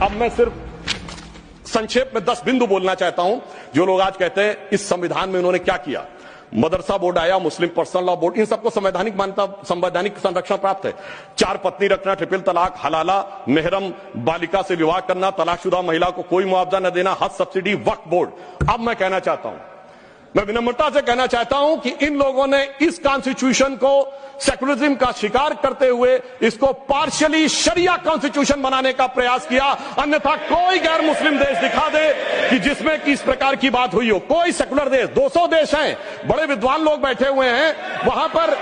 अब मैं सिर्फ संक्षेप में 10 बिंदु बोलना चाहता हूं। जो लोग आज कहते हैं इस संविधान में उन्होंने क्या किया, मदरसा बोर्ड आया, मुस्लिम पर्सनल लॉ बोर्ड, इन सबको संवैधानिक मान्यता, संवैधानिक संरक्षण प्राप्त है। 4 पत्नी रखना, ट्रिपल तलाक, हलाला, मेहरम बालिका से विवाह करना, तलाकशुदा महिला को कोई मुआवजा न देना, हज सब्सिडी, वक्फ बोर्ड। अब मैं कहना चाहता हूं, मैं विनम्रता से कहना चाहता हूं कि इन लोगों ने इस कॉन्स्टिट्यूशन को सेकुलरिज्म का शिकार करते हुए इसको पार्शियली शरिया कॉन्स्टिट्यूशन बनाने का प्रयास किया। अन्यथा कोई गैर मुस्लिम देश दिखा दे कि जिसमें कि इस प्रकार की बात हुई हो, कोई सेकुलर देश, 200 देश हैं, बड़े विद्वान लोग बैठे हुए हैं वहां पर।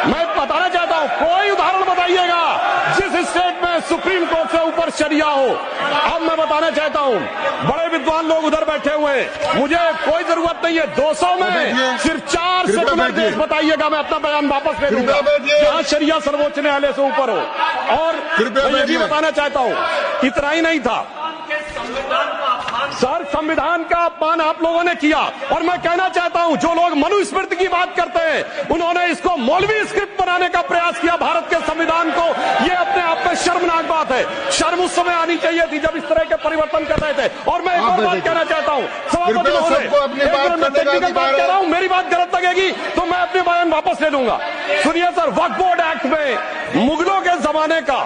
मैं बताना चाहता हूं, कोई उदाहरण बताइएगा जिस स्टेट में सुप्रीम कोर्ट से ऊपर शरिया हो। अब मैं बताना चाहता हूं, बड़े विद्वान लोग उधर बैठे हुए हैं, मुझे कोई जरूरत नहीं है 200 में सिर्फ 4 सेकुलर देश बताइएगा, मैं अपना बयान वापस ले लूंगा जहां शरिया सर्वोच्च न्यायालय से ऊपर हो। और मैं ये भी बताना चाहता हूं, इतना ही नहीं था सर, संविधान का अपमान आप लोगों ने किया। और मैं कहना चाहता हूं, जो लोग मनुस्मृति की बात करते हैं उन्होंने इसको मौलवी स्क्रिप्ट बनाने का प्रयास किया भारत के संविधान को। यह अपने आप में शर्मनाक बात है। शर्म उस समय आनी चाहिए थी जब इस तरह के परिवर्तन कर रहे थे। और मैं एक और बात कहना चाहता हूं, सभापति महोदय, टेक्निकल बात कह रहा हूं, मेरी बात गलत लगेगी तो मैं अपने बयान वापस ले लूंगा। सुनिए सर, वक्फ बोर्ड एक्ट में मुगलों के जमाने का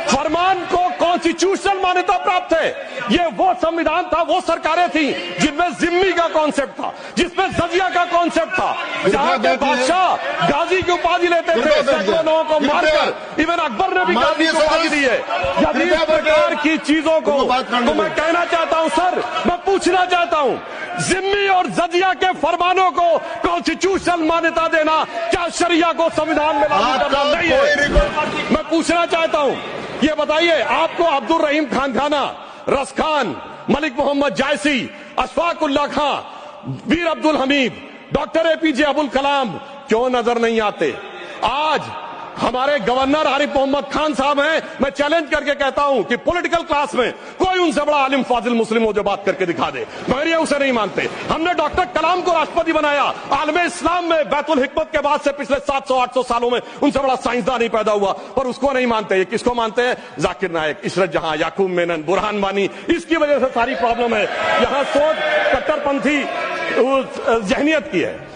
फरमान को कॉन्स्टिट्यूशनल मान्यता प्राप्त है। ये वो संविधान था, वो सरकारें थी जिनमें जिम्मी का कॉन्सेप्ट था, जिसमें जजिया का कॉन्सेप्ट था, जहां के बादशाह गाजी की उपाधि लेते थे, सैकड़ों लोगों को मारकर। इवन अकबर ने भी गाजी की उपाधि दी है। यदि इस प्रकार की चीजों को तो मैं कहना चाहता हूं सर, मैं पूछना चाहता हूं, जिम्मी और जजिया के फरमानों को कॉन्स्टिट्यूशनल मान्यता देना क्या शरिया को संविधान में लागू करना नहीं है? मैं पूछना चाहता हूं, ये बताइए, आपको अब्दुल रहीम खानखाना, रस खान, मलिक मोहम्मद जायसी, अशफाक उल्लाह खां, वीर अब्दुल हमीद, डॉक्टर एपीजे अब्दुल कलाम क्यों नजर नहीं आते? आज हमारे गवर्नर आरिफ मोहम्मद खान साहब हैं। मैं चैलेंज करके कहता हूं कि पॉलिटिकल क्लास में कोई उनसे बड़ा आलिम फाजिल मुस्लिम हो जो बात करके दिखा दे, मगर ये उसे नहीं मानते। हमने डॉक्टर कलाम को राष्ट्रपति बनाया। आलमे इस्लाम में बैतुल हिकमत के बाद से पिछले 700-800 सालों में उनसे बड़ा साइंसदान नहीं पैदा हुआ, पर उसको नहीं मानते। ये किसको मानते हैं? जाकिर नायक, इशरत जहां, याकूब मेनन, बुरहान वानी। इसकी वजह से सारी प्रॉब्लम है। यहां सोच कट्टरपंथी जहनियत की है।